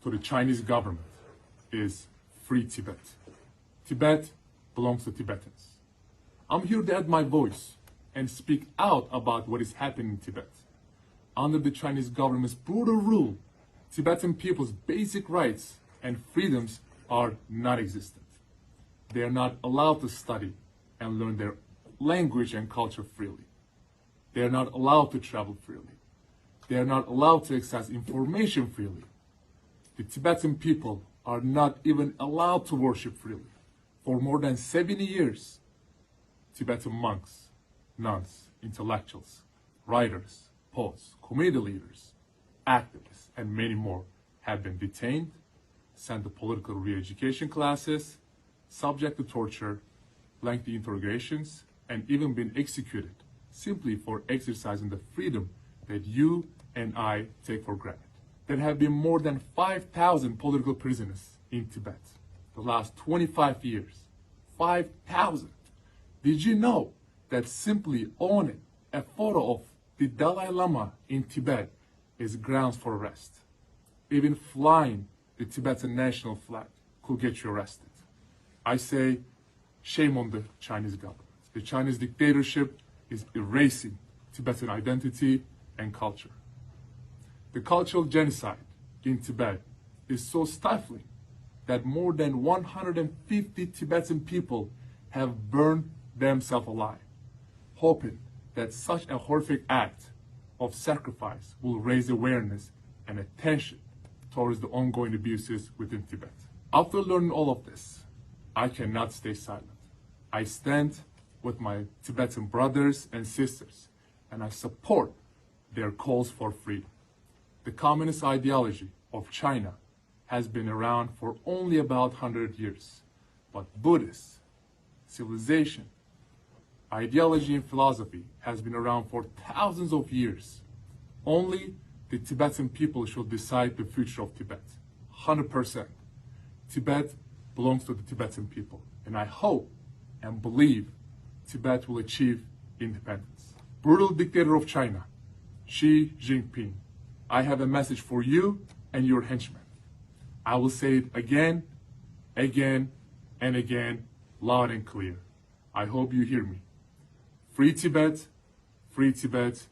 to the Chinese government is free Tibet. Tibet belongs to Tibetans. I'm here to add my voice and speak out about what is happening in Tibet. Under the Chinese government's brutal rule, Tibetan people's basic rights and freedoms are non-existent. They are not allowed to study and learn their language and culture freely. They are not allowed to travel freely. They are not allowed to access information freely. The Tibetan people are not even allowed to worship freely. For more than 70 years, Tibetan monks, nuns, intellectuals, writers, poets, community leaders, activists, and many more have been detained, sent to political re-education classes, subject to torture, lengthy interrogations, and even been executed simply for exercising the freedom that you and I take for granted. There have been more than 5,000 political prisoners in Tibet the last 25 years. 5,000. Did you know that simply owning a photo of the Dalai Lama in Tibet is grounds for arrest? Even flying the Tibetan national flag could get you arrested. I say, shame on the Chinese government. The Chinese dictatorship is erasing Tibetan identity and culture. The cultural genocide in Tibet is so stifling that more than 150 Tibetan people have burned themselves alive, hoping that such a horrific act of sacrifice will raise awareness and attention towards the ongoing abuses within Tibet. After learning all of this, I cannot stay silent. I stand with my Tibetan brothers and sisters, and I support their calls for freedom. The communist ideology of China has been around for only about 100 years, but Buddhist civilization, ideology, and philosophy has been around for thousands of years. Only the Tibetan people should decide the future of Tibet. 100%. Tibet belongs to the Tibetan people, and I hope and believe Tibet will achieve independence. Brutal dictator of China, Xi Jinping, I have a message for you and your henchmen. I will say it again, again, and again, loud and clear. I hope you hear me. Free Tibet, free Tibet.